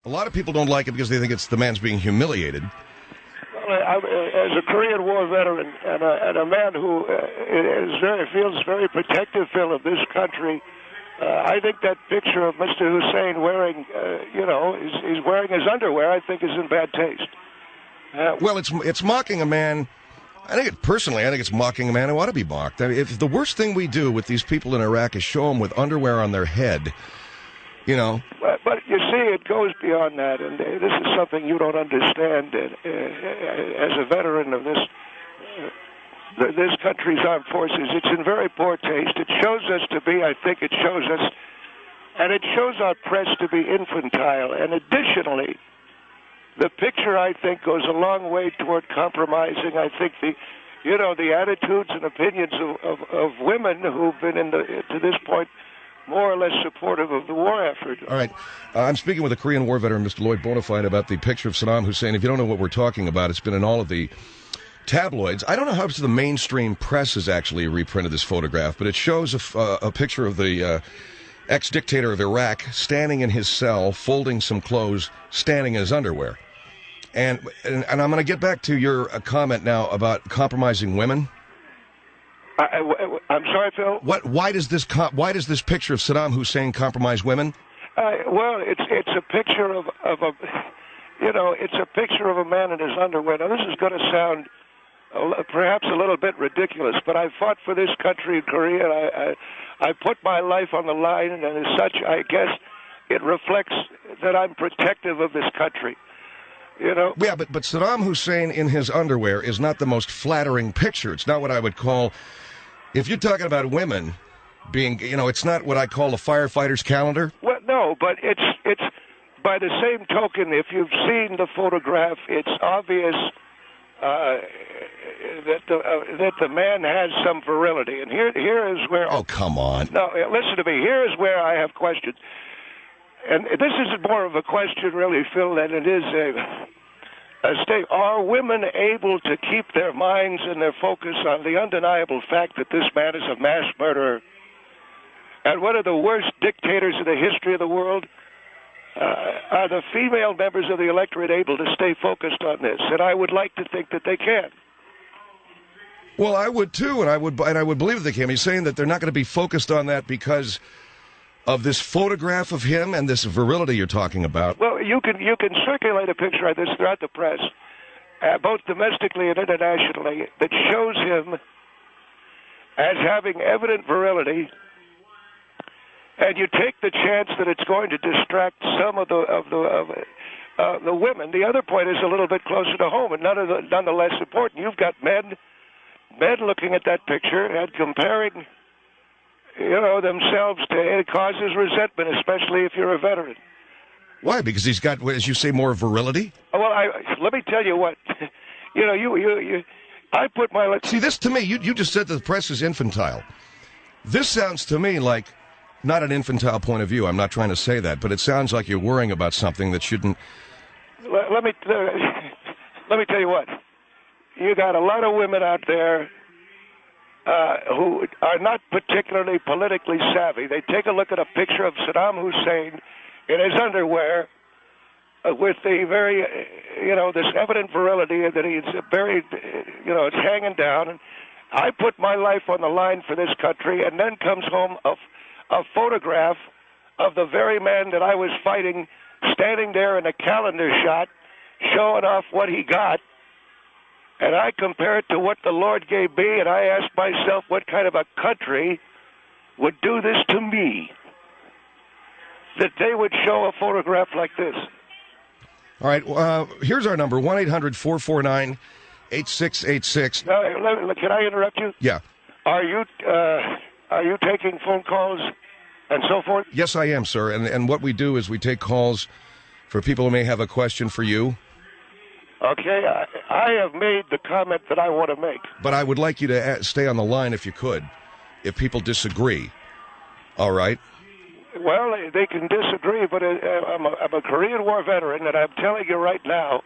A lot of people don't like it because they think it's the man's being humiliated. Well, as a Korean War veteran and a man who feels very protective, Phil, of this country, I think that picture of Mr. Hussein wearing, he's wearing his underwear, I think is in bad taste. Well, it's mocking a man. I think it's mocking a man who ought to be mocked. I mean, if the worst thing we do with these people in Iraq is show them with underwear on their head, But you see, it goes beyond that, and this is something you don't understand. As a veteran of this country's armed forces, it's in very poor taste. It shows us to be, I think it shows us, and it shows our press to be infantile. And additionally, the picture, I think, goes a long way toward compromising, I think, the attitudes and opinions of women who've been to this point more or less supportive of the war effort. All right. I'm speaking with a Korean War veteran, Mr. Lloyd Bonafide, about the picture of Saddam Hussein. If you don't know what we're talking about, it's been in all of the tabloids. I don't know how much the mainstream press has actually reprinted this photograph, but it shows a picture of the ex-dictator of Iraq standing in his cell, folding some clothes, standing in his underwear. And I'm going to get back to your comment now about compromising women. I'm sorry, Phil. Why does this picture of Saddam Hussein compromise women? Well, it's a picture of it's a picture of a man in his underwear. Now, this is going to sound perhaps a little bit ridiculous, but I fought for this country in Korea. I put my life on the line, and as such, I guess it reflects that I'm protective of this country. Yeah, but Saddam Hussein in his underwear is not the most flattering picture. It's not what I would call, if you're talking about women being, it's not what I call a firefighter's calendar. Well, no, but it's by the same token, if you've seen the photograph, it's obvious that the man has some virility. And here is where... Oh, come on. No, listen to me. Here is where I have questions. And this is more of a question, really, Phil, than it is a state. Are women able to keep their minds and their focus on the undeniable fact that this man is a mass murderer and one of the worst dictators in the history of the world? Are the female members of the electorate able to stay focused on this? And I would like to think that they can. Well, I would too, and I would believe that they can. He's saying that they're not going to be focused on that because of this photograph of him and this virility you're talking about. Well, you can circulate a picture of this throughout the press, both domestically and internationally, that shows him as having evident virility, and you take the chance that it's going to distract some of the women. The other point is a little bit closer to home, and nonetheless important. You've got men looking at that picture and comparing themselves to, it causes resentment, especially if you're a veteran. Why? Because he's got, as you say, more virility? Well, let me tell you what, I put my... See, this to me, you just said that the press is infantile. This sounds to me like not an infantile point of view. I'm not trying to say that, but it sounds like you're worrying about something that shouldn't... Let me tell you what. You got a lot of women out there who are not particularly politically savvy. They take a look at a picture of Saddam Hussein in his underwear with the very, this evident virility that he's buried, it's hanging down. And I put my life on the line for this country, and then comes home a photograph of the very man that I was fighting standing there in a calendar shot, showing off what he got. And I compare it to what the Lord gave me, and I ask myself what kind of a country would do this to me, that they would show a photograph like this. All right, here's our number, 1-800-449-8686. Can I interrupt you? Yeah. Are you taking phone calls and so forth? Yes, I am, sir. And what we do is we take calls for people who may have a question for you. Okay, I have made the comment that I want to make. But I would like you to stay on the line if you could, if people disagree. All right? Well, they can disagree, but I'm a Korean War veteran, and I'm telling you right now,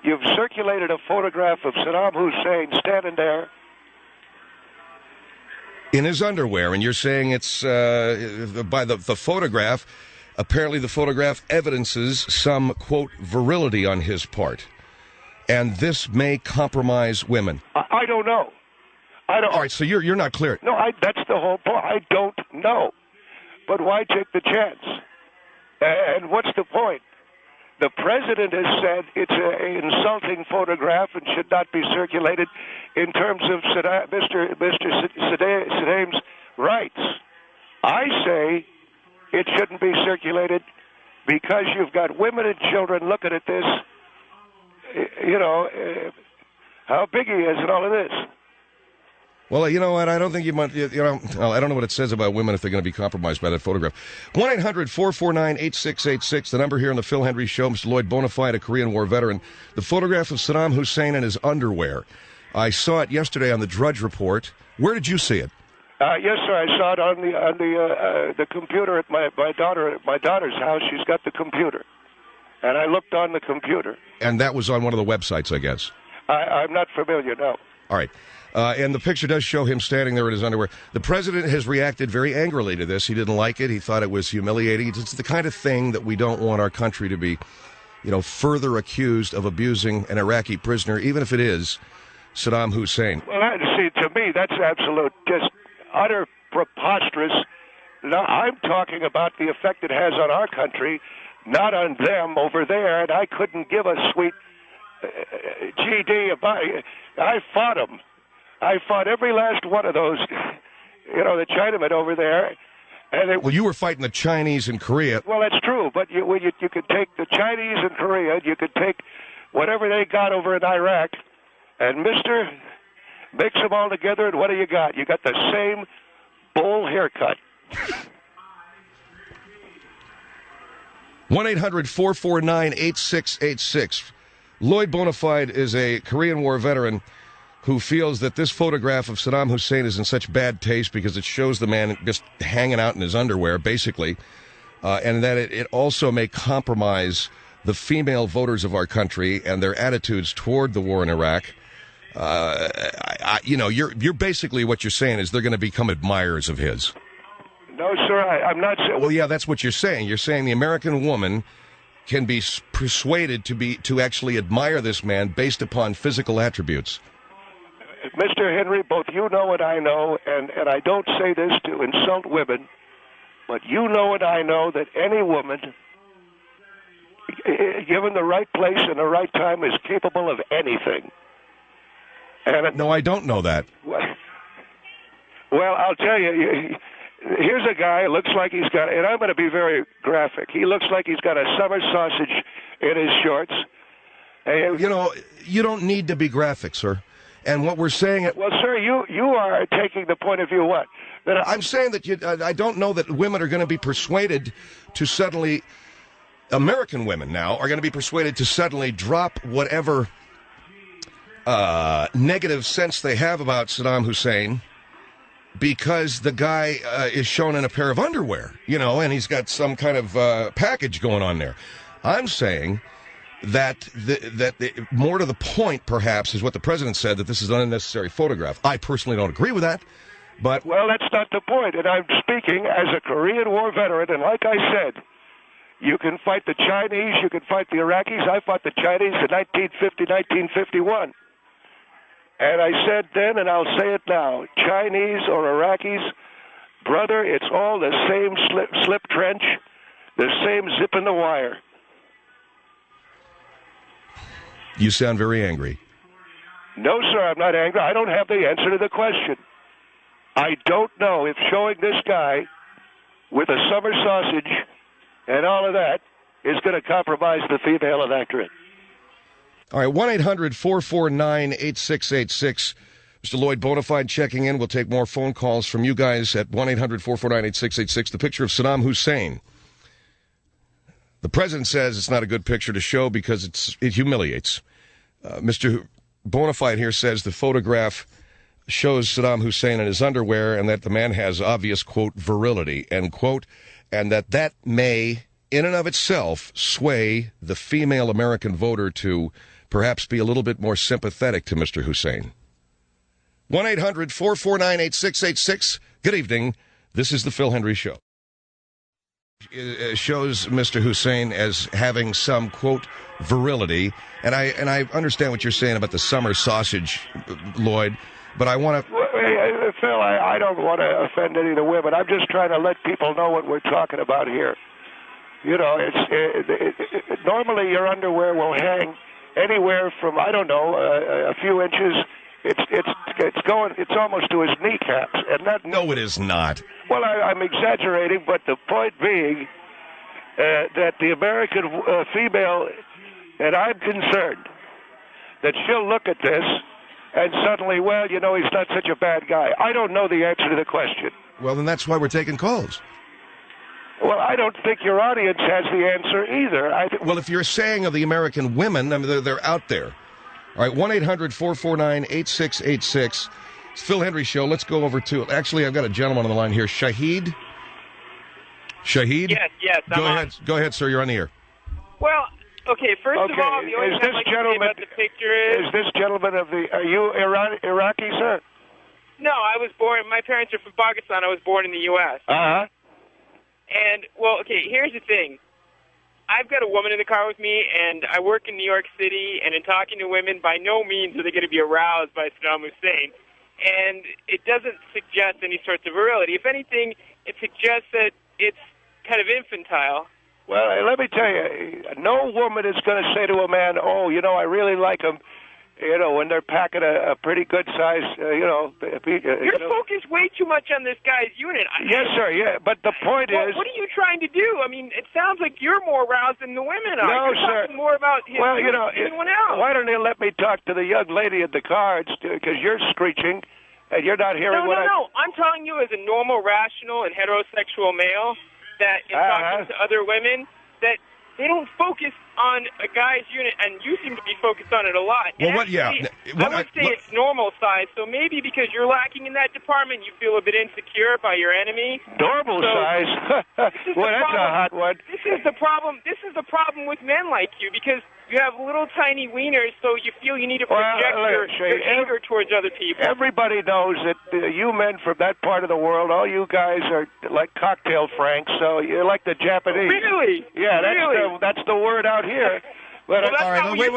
you've circulated a photograph of Saddam Hussein standing there. In his underwear, and you're saying it's by the photograph, Apparently, the photograph evidences some, quote, virility on his part. And this may compromise women. I don't know. I don't. All right, so you're not clear. No, that's the whole point. I don't know. But why take the chance? And what's the point? The president has said it's an insulting photograph and should not be circulated in terms of Mr. Saddam's rights. I say it shouldn't be circulated because you've got women and children looking at this, how big he is and all of this. Well, you know what? I don't think you might, I don't know what it says about women if they're going to be compromised by that photograph. 1-800-449-8686, the number here on the Phil Hendry Show. Mr. Lloyd Bonafide, a Korean War veteran. The photograph of Saddam Hussein in his underwear. I saw it yesterday on the Drudge Report. Where did you see it? Yes, sir. I saw it on the computer at my daughter's house. She's got the computer, and I looked on the computer. And that was on one of the websites, I guess. I'm not familiar. No. All right. And the picture does show him standing there in his underwear. The president has reacted very angrily to this. He didn't like it. He thought it was humiliating. It's the kind of thing that we don't want our country to be, further accused of abusing an Iraqi prisoner, even if it is Saddam Hussein. Well, see, to me, that's absolute, just utter preposterous. Now, I'm talking about the effect it has on our country, not on them over there, and I couldn't give a sweet GD about it. I fought them. I fought every last one of those, the Chinamen over there. And well, you were fighting the Chinese in Korea. Well, that's true, but you could take the Chinese in Korea, you could take whatever they got over in Iraq, and mix them all together, and what do you got? You got the same bull haircut. 1-800-449-8686. Lloyd Bonafide is a Korean War veteran who feels that this photograph of Saddam Hussein is in such bad taste because it shows the man just hanging out in his underwear, basically, and that it also may compromise the female voters of our country and their attitudes toward the war in Iraq. You're basically what you're saying is they're going to become admirers of his. No, sir, I'm not saying. Well, yeah, that's what you're saying. You're saying the American woman can be persuaded to actually admire this man based upon physical attributes. Mr. Henry, both you know and I know, and I don't say this to insult women, but you know and I know that any woman, given the right place and the right time, is capable of anything. And no, I don't know that. Well, I'll tell you, here's a guy, looks like he's got, and I'm going to be very graphic, he looks like he's got a summer sausage in his shorts. And, you don't need to be graphic, sir. And what we're saying... Well, sir, you are taking the point of view what? That I'm saying that I don't know that women are going to be persuaded to suddenly... American women now are going to be persuaded to suddenly drop whatever negative sense they have about Saddam Hussein because the guy is shown in a pair of underwear, and he's got some kind of package going on there. I'm saying... that more to the point, perhaps, is what the president said, that this is an unnecessary photograph. I personally don't agree with that, but... Well, that's not the point, and I'm speaking as a Korean War veteran, and like I said, you can fight the Chinese, you can fight the Iraqis. I fought the Chinese in 1950, 1951. And I said then, and I'll say it now, Chinese or Iraqis, brother, it's all the same slip trench, the same zip in the wire. You sound very angry. No, sir, I'm not angry. I don't have the answer to the question. I don't know if showing this guy with a summer sausage and all of that is going to compromise the female electorate. All right, 1-800-449-8686. Mr. Lloyd Bonafide checking in. We'll take more phone calls from you guys at 1-800-449-8686. The picture of Saddam Hussein. The president says it's not a good picture to show because it humiliates. Mr. Bonafide here says the photograph shows Saddam Hussein in his underwear and that the man has obvious, quote, virility, end quote, and that may, in and of itself, sway the female American voter to perhaps be a little bit more sympathetic to Mr. Hussein. 1-800-449-8686. Good evening. This is the Phil Hendry Show. shows Mr. Hussein as having some, quote, virility. And I understand what you're saying about the summer sausage, Lloyd, but I want to... Phil, I don't want to offend any of the women. I'm just trying to let people know what we're talking about here. You know, normally your underwear will hang anywhere from, I don't know, a few inches. It's almost to his kneecaps, and that. No, it is not. Well, I'm exaggerating, but the point being that the American female, and I'm concerned that she'll look at this and suddenly, well, you know, he's not such a bad guy. I don't know the answer to the question. Well, then that's why we're taking calls. Well, I don't think your audience has the answer either. Well, if you're saying of the American women, I mean, they're out there. All right, 1-800-449-8686. It's Phil Hendry Show. Let's go over to... Actually, I've got a gentleman on the line here. Shahid? Shahid? Yes. Go ahead, sir. You're on the air. Well, okay, first of all, the only thing I can say about the picture is... Is this gentleman of the... Are you Iraqi, sir? No, I was born... My parents are from Pakistan. I was born in the U.S. Uh-huh. And, well, okay, here's the thing. I've got a woman in the car with me, and I work in New York City, and in talking to women, by no means are they going to be aroused by Saddam Hussein. And it doesn't suggest any sorts of virility. If anything, it suggests that it's kind of infantile. Well, let me tell you, no woman is going to say to a man, oh, you know, I really like him, you know, when they're packing a pretty good size, You're focused way too much on this guy's unit. Yes, sir, yeah, but the point is... What are you trying to do? I mean, it sounds like you're more aroused than the women are. No, you're sir. talking more about his unit than anyone else. Why don't you let me talk to the young lady at the cards, because you're screeching, and you're not hearing No, I'm telling you as a normal, rational, and heterosexual male that in talking to other women, that they don't focus on a guy's unit, and you seem to be focused on it a lot. Well, actually, I would say it's normal size, so maybe because you're lacking in that department, you feel a bit insecure by your enemy. Normal size? Well, that's a hot one. This is the problem. This is the problem with men like you, because you have little tiny wieners, so you feel you need to project your anger towards other people. Everybody knows that you men from that part of the world, all you guys are like cocktail franks, so you're like the Japanese. Really? Yeah, that's the word out here. But all right, wait.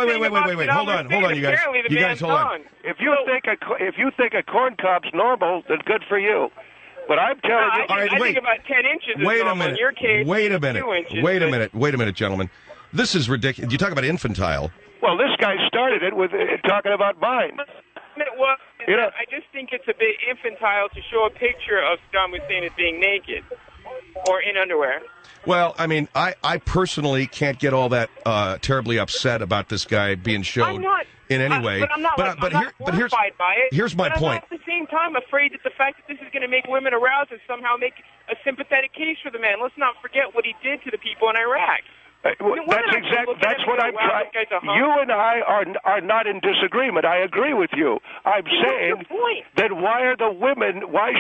Hold on, you guys. You guys, hold on. If you think a corn cob's normal, then good for you. But I'm telling you, I think about 10 inches is normal. In your case, Wait a 2 inches. Wait a minute, gentlemen. This is ridiculous. You talk about infantile. Well, this guy started it with talking about mine. Well, I just think it's a bit infantile to show a picture of Saddam Hussein as being naked or in underwear. Well, I mean, I personally can't get all that terribly upset about this guy being shown in any way. But I'm not horrified by it. Here's my point. I'm at the same time afraid that the fact that this is going to make women aroused and somehow make a sympathetic case for the man. Let's not forget what he did to the people in Iraq. That's what I'm trying. You and I are not in disagreement. I agree with you. I'm saying that why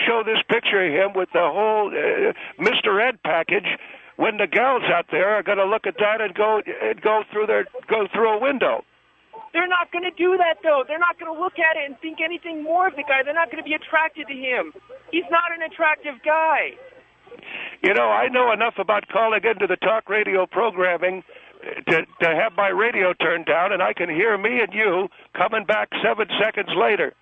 show this picture of him with the whole Mr. Ed package when the gals out there are going to look at that and go through a window? They're not going to do that, though. They're not going to look at it and think anything more of the guy. They're not going to be attracted to him. He's not an attractive guy. You know, I know enough about calling into the talk radio programming to have my radio turned down, and I can hear me and you coming back 7 seconds later.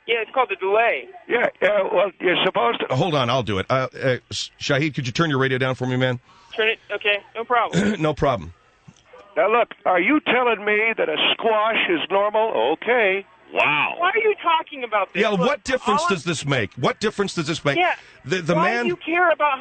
Yeah, it's called a delay. Yeah, well, you're supposed to... Hold on, I'll do it. Shahid, could you turn your radio down for me, man? Turn it? Okay, no problem. No problem. Now, look, are you telling me that a squash is normal? Okay. Wow. Why are you talking about this? Yeah, what difference does this make? What difference does this make? Yeah. Why do you care about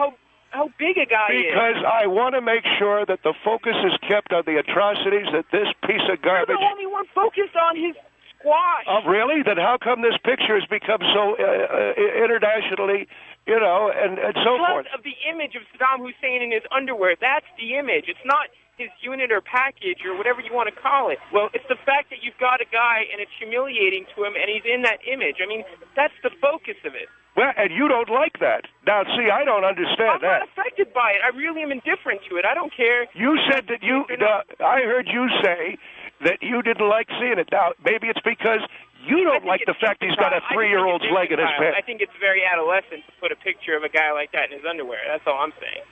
how big a guy is? Because I want to make sure that the focus is kept on the atrocities that this piece of garbage... You're the only one focused on his squash. Oh, really? Then how come this picture has become so internationally, you know, and so forth? Because of the image of Saddam Hussein in his underwear. That's the image. It's not his unit or package or whatever you want to call it. Well, it's the fact that you've got a guy and it's humiliating to him and he's in that image. I mean, that's the focus of it. Well, and you don't like that. Now, see, I don't understand that. I'm not affected by it. I really am indifferent to it. I don't care. You said that I heard you say that you didn't like seeing it. Now, maybe it's because You don't think like the it's fact he's got a infantile. 3-year-old's leg in his pants. I think it's very adolescent to put a picture of a guy like that in his underwear. That's all I'm saying.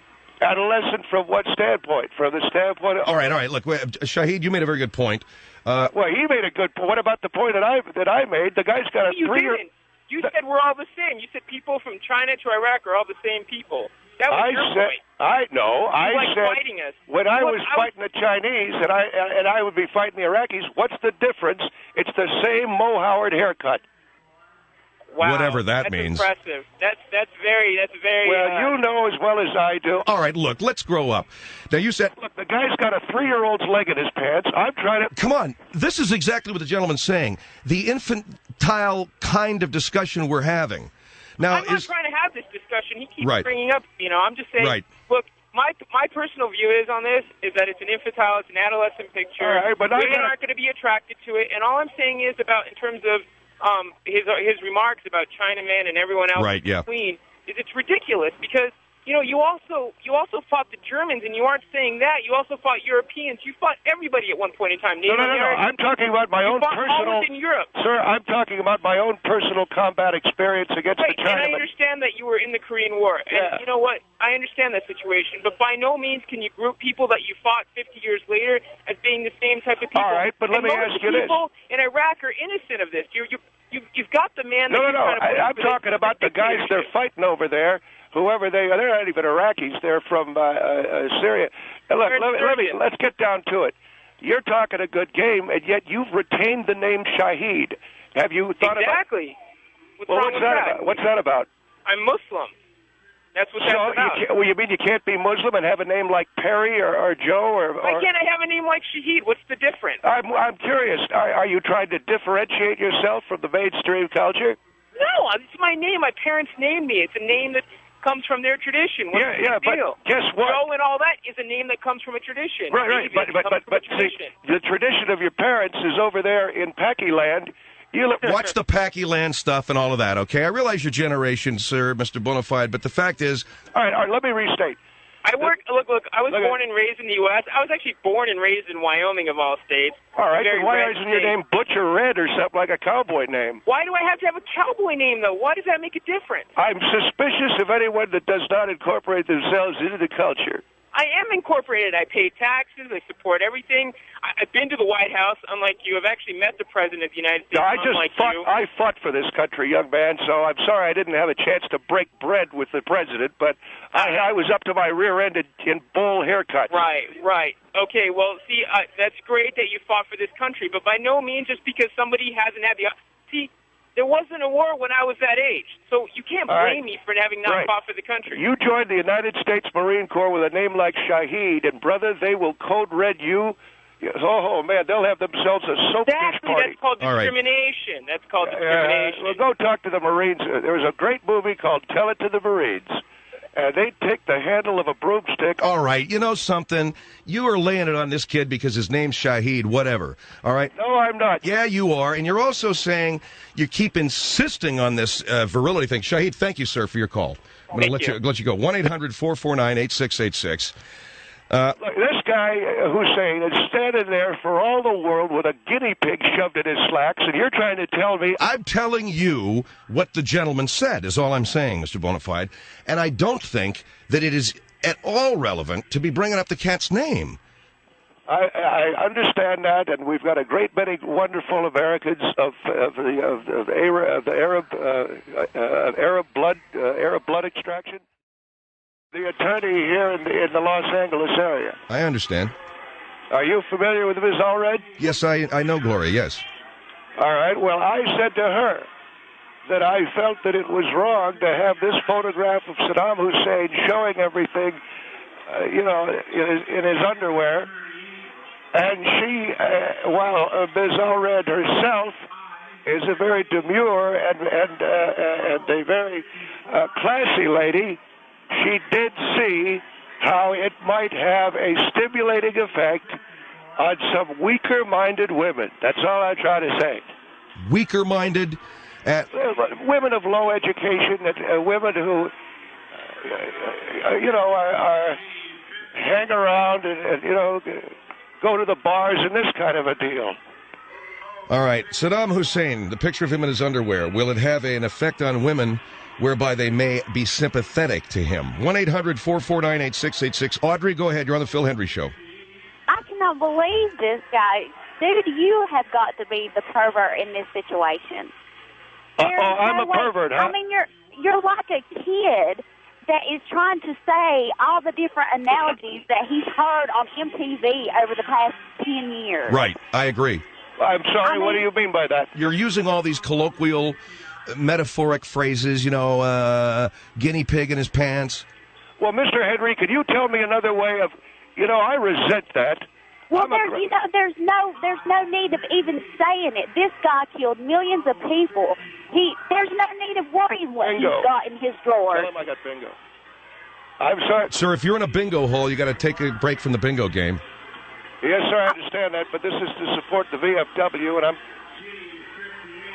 Adolescent from what standpoint? From the standpoint of... All right. Look, Shahid, you made a very good point. Well, he made a good point. What about the point that I made? The guy's got a You 3-year... didn't. You said we're all the same. You said people from China to Iraq are all the same people. That was your point. I said fighting us. when I was fighting the Chinese and I would be fighting the Iraqis. What's the difference? It's the same Mo Howard haircut. Wow, whatever that means. Impressive. That's very. Well, you know as well as I do. All right, look, let's grow up. Now, you said... Look, the guy's got a 3-year-old's leg in his pants. I'm trying to... Come on. This is exactly what the gentleman's saying. The infantile kind of discussion we're having. Now, I'm not trying to have this discussion. He keeps Right. bringing up, I'm just saying, Right. Look, my personal view is on this is that it's an infantile, it's an adolescent picture. All right, but women aren't going to be attracted to it. And all I'm saying is about, in terms of his remarks about Chinaman and everyone else Right, yeah. is it's ridiculous because, you also fought the Germans, and you aren't saying that. You also fought Europeans. You fought everybody at one point in time. No. I'm talking about my own personal... all within Europe. Sir, I'm talking about my own personal combat experience against the Chinamen. And I understand that you were in the Korean War. And Yeah. you know what? I understand that situation. But by no means can you group people that you fought 50 years later as being the same type of people. All right, but let me ask you this. People in Iraq are innocent of this. You've got the man... No. I'm talking about the guys they're fighting over there. Whoever they are, they're not even Iraqis. They're from Syria. Look, let's get down to it. You're talking a good game, and yet you've retained the name Shahid. Have you thought Exactly. about... What's that about? What's that about? I'm Muslim. That's what that's about. You mean you can't be Muslim and have a name like Perry or Joe or... Why can't I have a name like Shahid? What's the difference? I'm curious. Are you trying to differentiate yourself from the mainstream culture? No, it's my name. My parents named me. It's a name that comes from their tradition. What's the big deal? But guess what? Joe and all that is a name that comes from a tradition. Right. But see, the tradition of your parents is over there in Pakiland. Watch the Packy-land stuff and all of that, okay? I realize your generation, sir, Mr. Bonafide, but the fact is... All right, let me restate. I was born and raised in the U.S. I was actually born and raised in Wyoming, of all states. All right, then why isn't your name Butcher Red or something like a cowboy name? Why do I have to have a cowboy name, though? Why does that make a difference? I'm suspicious of anyone that does not incorporate themselves into the culture. I am incorporated. I pay taxes. I support everything. I've been to the White House, unlike you. I've actually met the President of the United States, I fought for this country, young man, so I'm sorry I didn't have a chance to break bread with the President, but I was up to my rear end in bowl haircuts. Right. Okay, well, see, that's great that you fought for this country, but by no means just because somebody hasn't had the... See, there wasn't a war when I was that age, so you can't blame me for having not fought for the country. You joined the United States Marine Corps with a name like Shahid, and brother, they will code red you. Oh man, they'll have themselves a soapdish party. That's called discrimination. That's called discrimination. Well, go talk to the Marines. There was a great movie called Tell It to the Marines. They take the handle of a broomstick. All right, you know something? You are laying it on this kid because his name's Shahid, whatever. All right? No, I'm not. Yeah, you are. And you're also saying you keep insisting on this virility thing. Shahid, thank you, sir, for your call. I'm going to let you go. 1-800-449-8686. Look, this guy, Hussein, is standing there for all the world with a guinea pig shoved in his slacks, and you're trying to tell me... I'm telling you what the gentleman said, is all I'm saying, Mr. Bonafide. And I don't think that it is at all relevant to be bringing up the cat's name. I understand that, and we've got a great many wonderful Americans of Arab blood extraction. The attorney here in the Los Angeles area. I understand. Are you familiar with Ms. Allred? Yes, I know Gloria, yes. All right. Well, I said to her that I felt that it was wrong to have this photograph of Saddam Hussein showing everything, in his underwear. And she, Ms. Allred herself is a very demure and a very classy lady, she did see how it might have a stimulating effect on some weaker-minded women. That's all I try to say. Weaker-minded? Women of low education, women who, are hang around and go to the bars and this kind of a deal. All right, Saddam Hussein, the picture of him in his underwear, will it have an effect on women whereby they may be sympathetic to him? 1-800-449-8686. Audrey, go ahead. You're on the Phil Hendry Show. I cannot believe this guy. Dude, you have got to be the pervert in this situation. I'm a pervert, huh? I mean, you're like a kid that is trying to say all the different analogies that he's heard on MTV over the past 10 years. Right, I agree. I'm sorry, what do you mean by that? You're using all these colloquial, metaphoric phrases, guinea pig in his pants. Well, Mr. Henry, could you tell me another way of, I resent that. Well, there's no need of even saying it. This guy killed millions of people. There's no need of worrying what he's got in his drawer. Tell him I got bingo. I'm sorry. Sir, if you're in a bingo hole, you got to take a break from the bingo game. Yes, sir, I understand that, but this is to support the VFW, and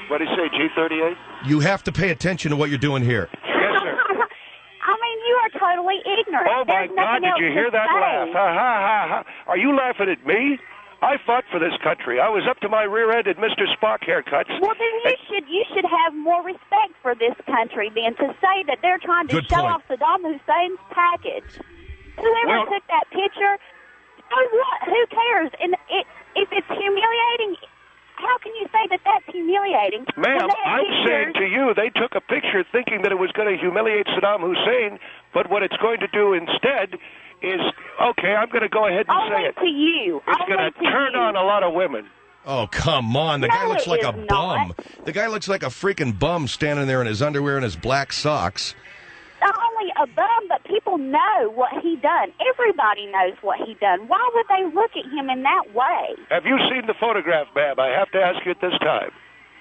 what do you say, G38? You have to pay attention to what you're doing here. Yes, sir. I mean, you are totally ignorant. Oh, my God, did you hear that laugh? Ha, ha, ha, ha. Are you laughing at me? I fought for this country. I was up to my rear end in Mr. Spock haircuts. Well, then you should have more respect for this country than to say that they're trying to show off Saddam Hussein's package. Whoever took that picture, who cares? And if it's humiliating, how can you say that that's humiliating? Ma'am, I'm saying to you, they took a picture thinking that it was going to humiliate Saddam Hussein, but what it's going to do instead is, okay, I'm going to go ahead and say it. To you. It's going to turn on a lot of women. Oh, come on. The guy looks like a bum. The guy looks like a freaking bum standing there in his underwear and his black socks. Not only a bum, but people know what he done. Everybody knows what he done. Why would they look at him in that way? Have you seen the photograph, ma'am? I have to ask you at this time.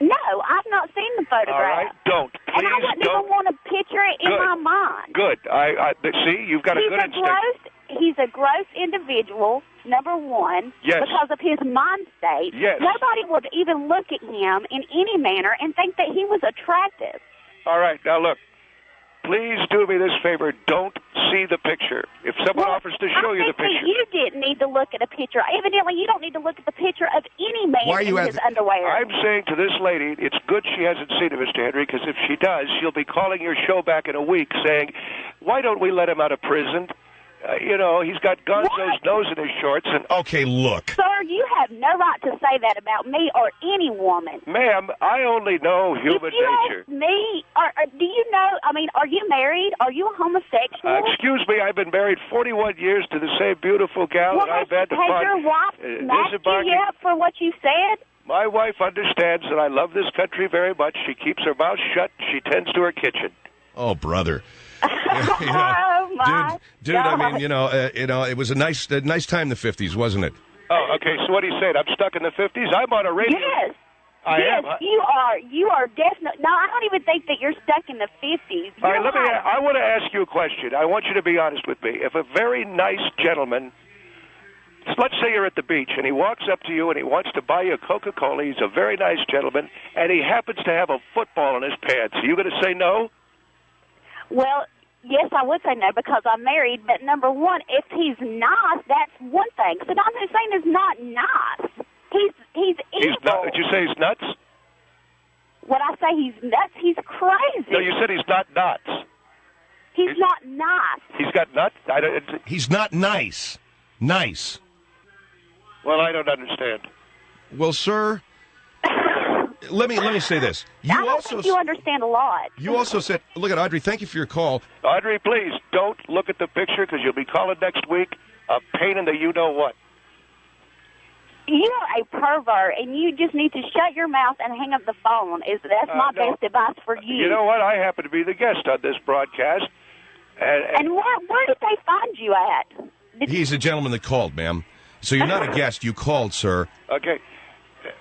No, I've not seen the photograph. All right, don't. Please and I wouldn't even want to picture it in my mind. Good. See, you've got a good instinct. He's a gross individual, number one, because of his mind state. Yes. Nobody would even look at him in any manner and think that he was attractive. All right, now look. Please do me this favor. Don't see the picture. If someone offers to show you the picture. You didn't need to look at a picture. Evidently, you don't need to look at the picture of any man in his underwear. I'm saying to this lady, it's good she hasn't seen it, Mr. Henry, because if she does, she'll be calling your show back in a week saying, why don't we let him out of prison? He's got Gonzo's nose in his shorts. Okay, look. Sir, you have no right to say that about me or any woman. Ma'am, I only know human nature. Ask me, do you know, are you married? Are you a homosexual? Excuse me, I've been married 41 years to the same beautiful gal, and I've had to find... Has your wife smacked you up for what you said? My wife understands that I love this country very much. She keeps her mouth shut. She tends to her kitchen. Oh, brother. Oh, my dude. God. I mean, it was a nice time in the 50s, wasn't it? Oh, okay. So what are you saying? I'm stuck in the 50s. I'm on a radio. Yes. I am. You are definitely. No, I don't even think that you're stuck in the 50s. All right, I want to ask you a question. I want you to be honest with me. If a very nice gentleman, let's say you're at the beach, and he walks up to you and he wants to buy you a Coca-Cola, he's a very nice gentleman, and he happens to have a football in his pants, are you going to say no? Well, yes, I would say no because I'm married. But number one, if he's nice, that's one thing. Saddam Hussein is not nice. He's evil. Did you say he's nuts? When I say he's nuts, he's crazy. No, you said he's not nuts. He's not nice. He's got nuts? He's not nice. Nice. Well, I don't understand. Well, sir... Let me say this. I don't think you understand a lot. You also said, look at Audrey, thank you for your call. Audrey, please, don't look at the picture because you'll be calling next week a pain in the you-know-what. You are a pervert, and you just need to shut your mouth and hang up the phone. That's my best advice for you. You know what? I happen to be the guest on this broadcast. And where did they find you at? He's a gentleman that called, ma'am. So you're not a guest. You called, sir. Okay.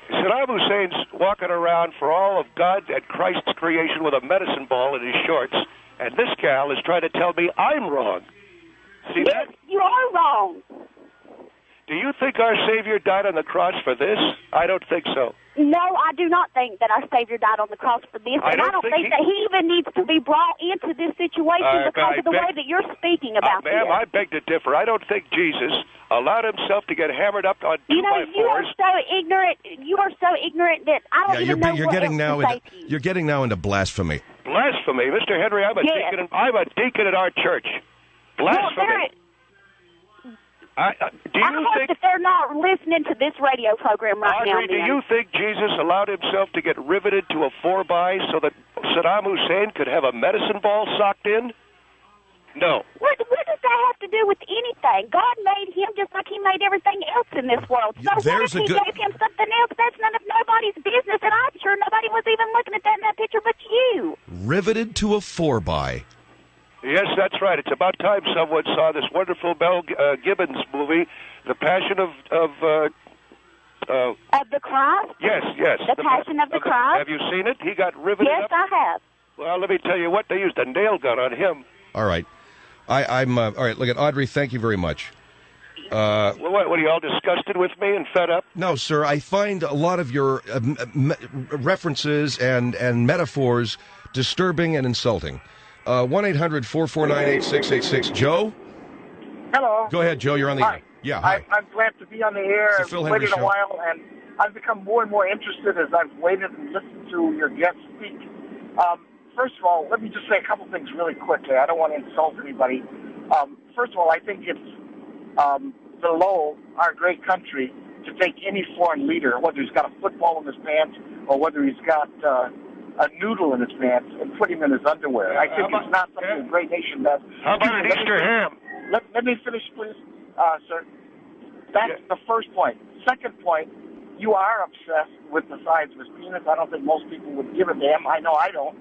Saddam Hussein's walking around for all of God and Christ's creation with a medicine ball in his shorts, and this gal is trying to tell me I'm wrong. See that? You are wrong. Do you think our Savior died on the cross for this? I don't think so. No, I do not think that our Savior died on the cross for this, and I don't think that he even needs to be brought into this situation because of the way that you're speaking about this. Ma'am, I beg to differ. I don't think Jesus allowed himself to get hammered up on 2x4s. You are so ignorant. You are so ignorant that I don't even know what else to say to you. You're getting now into blasphemy. Blasphemy, Mr. Henry. I'm a deacon at our church. Blasphemy. Do you I hope that they're not listening to this radio program right now. Audrey, do you think Jesus allowed himself to get riveted to a 4x so that Saddam Hussein could have a medicine ball socked in? No. What does that have to do with anything? God made him just like he made everything else in this world. So what if he gave him something else? That's none of nobody's business, and I'm sure nobody was even looking at that in that picture but you. Riveted to a 4x. Yes, that's right. It's about time someone saw this wonderful Mel Gibbons movie, The Passion of the Christ? Yes. The Passion of the Christ? Have you seen it? He got riveted up. Yes, I have. Well, let me tell you what, they used a nail gun on him. All right. I'm all right, look at Audrey, thank you very much. What are you all disgusted with me and fed up? No, sir. I find a lot of your references and metaphors disturbing and insulting. 1-800-449-8686. Joe? Hello. Go ahead, Joe. You're on the air. Yeah, hi. I'm glad to be on the air. It's the Phil I've Henry waited Show. a while, and I've become more and more interested as I've waited and listened to your guests speak. First of all, let me just say a couple things really quickly. I don't want to insult anybody. First of all, I think it's below our great country to take any foreign leader, whether he's got a football in his pants or whether he's got a noodle in his pants, and put him in his underwear. I think it's not something a great nation does. How about an Easter ham? Let me finish, please, sir. That's the first point. Second point, you are obsessed with the size of his penis. I don't think most people would give a damn. I know I don't.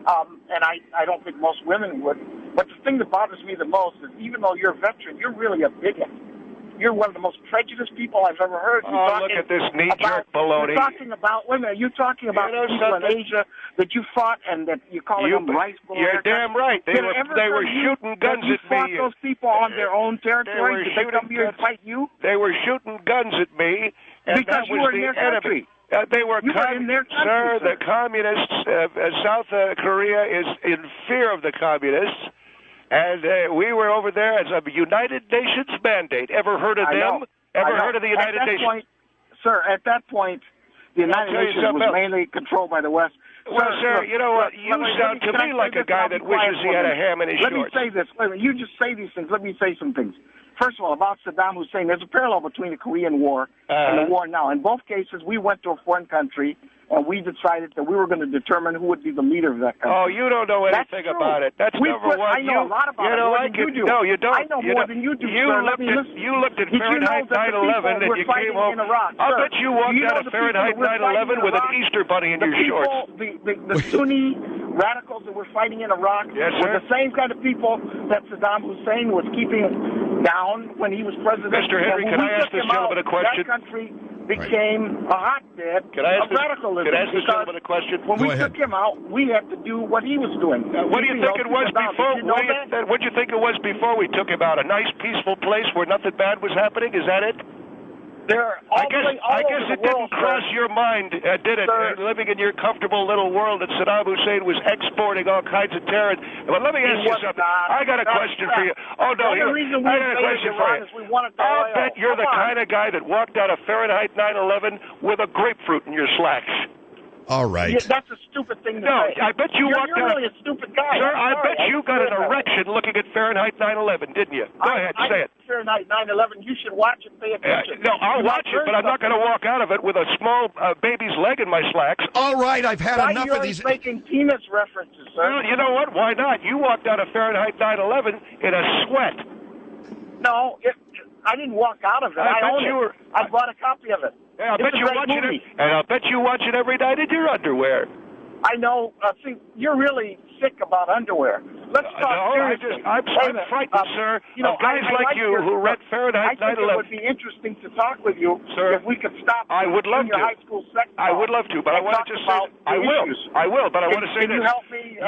And I don't think most women would. But the thing that bothers me the most is even though you're a veteran, you're really a bigot. You're one of the most prejudiced people I've ever heard. Look at this knee-jerk baloney. You're talking about women. You're talking about people in Asia that you fought and that you're calling them rice bowl. You're damn right. They were shooting guns at me. You fought those people on their own territory. Did they come here and fight you? They were shooting guns at me, and because that was you were in the their enemy. country. They were in their country, sir. The communists, South Korea is in fear of the communists, and we were over there as a United Nations mandate. Ever heard of them? Ever heard of the United Nations? Sir, at that point, the United Nations was mainly controlled by the West. Well, sir, you know what? You sound to me like a guy that wishes he had a ham in his shorts. Let me say this. Wait a minute. You just say these things. Let me say some things. First of all, about Saddam Hussein, there's a parallel between the Korean War and the war now. In both cases, we went to a foreign country, and we decided that we were going to determine who would be the leader of that country. Oh, you don't know anything about it. That's number one. I know a lot about it, more than you do. No, you don't. I know more than you do, sir. You looked at Fahrenheit 9/11 and you came home. I'll bet you walked out of Fahrenheit 9/11 with an Easter bunny in your shorts. The Sunni radicals that were fighting in Iraq were the same kind of people that Saddam Hussein was keeping down when he was president. Mr. Henry, can I ask this gentleman a question? That country became a hotbed of radicalism. Can I ask this gentleman a question? When we took him out, we had to do what he was doing. What do you think it was before? What do you think it was before we took him out? A nice, peaceful place where nothing bad was happening? Is that it? I guess it didn't cross your mind, did it? Living in your comfortable little world that Saddam Hussein was exporting all kinds of terror. But let me ask you something. I got a question for you. Oh, no, I got a question for you. I'll bet you're the kind of guy that walked out of Fahrenheit 9/11 with a grapefruit in your slacks. All right. Yeah, that's a stupid thing to say. No, I bet you walked out. You're really a stupid guy. Sir, I bet you got an erection looking at Fahrenheit 9/11, didn't you? Go ahead, say it. Fahrenheit 9/11, you should watch and pay attention. No, I'll watch it, but I'm not going to walk out of it with a small baby's leg in my slacks. All right, I've had enough of these. Why are you making penis references, sir? Well, you know what? Why not? You walked out of Fahrenheit 9/11 in a sweat. No, I didn't walk out of it. I own it. I bought a copy of it. Yeah, I bet you watch it, and I'll bet you watch it every night in your underwear. I know. See, you're really sick about underwear. Let's talk seriously. I'm frightened, sir, of guys like you who read Fahrenheit 9/11. I think it would be interesting to talk with you, sir, if we could stop. I would love to. High school sex I would love to, but I want to just say I will, but I want to say this. Can you help me?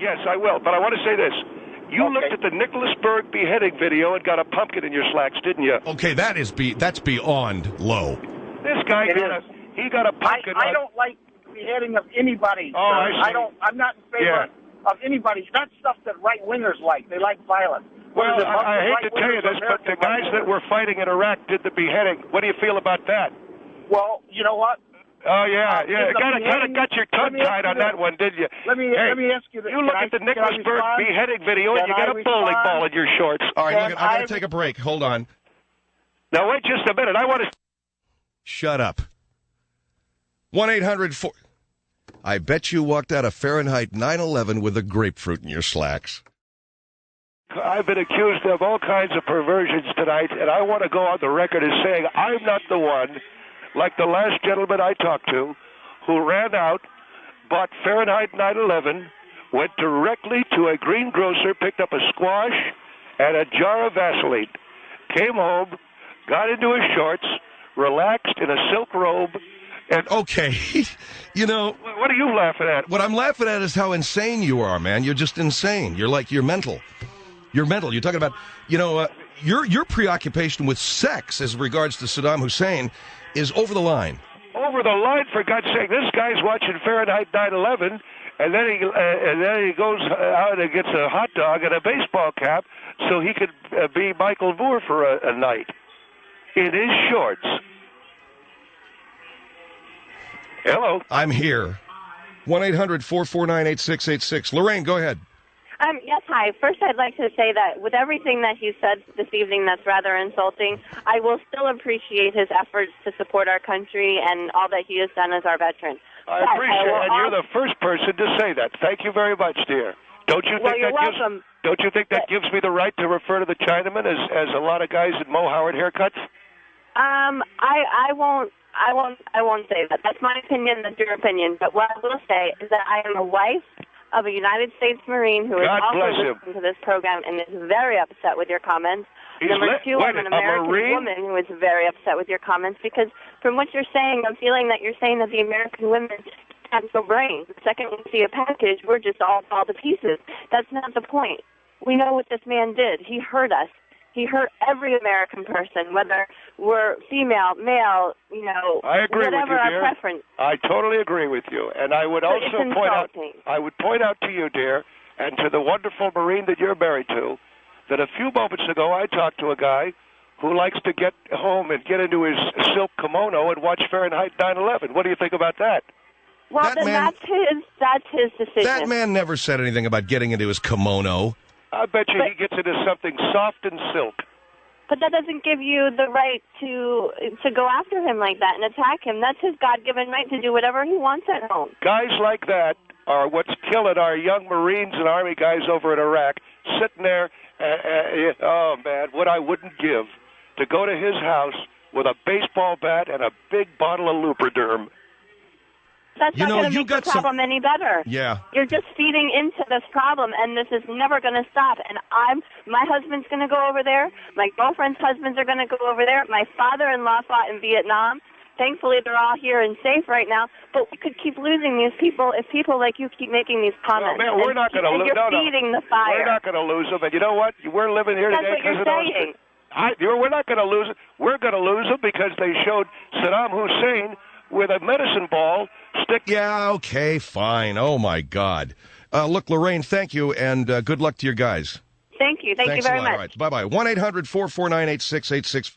Yes, I will, but I want to say this. You looked at the Nicholasburg beheading video and got a pumpkin in your slacks, didn't you? Okay, that's beyond low. This guy got a pumpkin. I don't like beheading of anybody. Oh, I see. I'm not in favor of anybody. That's stuff that right wingers like. They like violence. Well, I hate to tell you this, but the guys that were fighting in Iraq did the beheading. What do you feel about that? Well, you know what? Oh, yeah. Kind of got your tongue tied on that one, didn't you? Let me ask you this. You look at the Nicholasburg beheading video, and you got a bowling ball in your shorts. All right, look, I got to take a break. Hold on. Now, wait just a minute. I want to... Shut up. 1-800-4... I bet you walked out of Fahrenheit 9/11 with a grapefruit in your slacks. I've been accused of all kinds of perversions tonight, and I want to go on the record as saying I'm not the one, like the last gentleman I talked to, who ran out, bought Fahrenheit 9/11, went directly to a greengrocer, picked up a squash and a jar of Vaseline, came home, got into his shorts, relaxed in a silk robe, and... Okay, you know... What are you laughing at? What I'm laughing at is how insane you are, man. You're just insane. You're mental. You're mental. You're talking about, your preoccupation with sex as regards to Saddam Hussein is over the line. Over the line, for God's sake. This guy's watching Fahrenheit 9/11, and then he goes out and gets a hot dog and a baseball cap so he could be Michael Moore for a night in his shorts. Hello. I'm here. 1-800-449-8686. Lorraine, go ahead. Yes, hi. First, I'd like to say that with everything that he said this evening that's rather insulting, I will still appreciate his efforts to support our country and all that he has done as our veteran. I appreciate it, and you're the first person to say that. Thank you very much, dear. Don't you think that gives me the right to refer to the Chinaman as a lot of guys in Mo Howard haircuts? I won't say that. That's my opinion. That's your opinion. But what I will say is that I am a wife of a United States Marine who is also listening to this program and is very upset with your comments. Number two, I'm an American woman who is very upset with your comments because from what you're saying, I'm feeling that you're saying that the American women have no brain. The second we see a package, we're just all fall to pieces. That's not the point. We know what this man did. He hurt us. He hurt every American person, whether we're female, male, I agree whatever with you, dear. our preference. I totally agree with you. And I would also point out to you, dear, and to the wonderful Marine that you're married to, that a few moments ago I talked to a guy who likes to get home and get into his silk kimono and watch Fahrenheit 9/11. What do you think about that? Well, that's his decision. That man never said anything about getting into his kimono. I bet you he gets into something soft and silk. But that doesn't give you the right to go after him like that and attack him. That's his God-given right to do whatever he wants at home. Guys like that are what's killing our young Marines and Army guys over in Iraq, sitting there, oh, man, what I wouldn't give to go to his house with a baseball bat and a big bottle of Lubriderm. That's not going to make the problem any better. Yeah. You're just feeding into this problem, and this is never going to stop. And my husband's going to go over there. My girlfriend's husbands are going to go over there. My father-in-law fought in Vietnam. Thankfully, they're all here and safe right now. But we could keep losing these people if people like you keep making these comments. No, man, we're not going to lose. You're feeding the fire. We're not going to lose them. And you know what? We're living here today because of those. We're not going to lose it. We're going to lose them because they showed Saddam Hussein with a medicine ball stick. Yeah, okay, fine. Oh, my God. Look, Lorraine, thank you, and good luck to your guys. Thank you. Thank you very much. All right, bye-bye. 1-800-449-8686.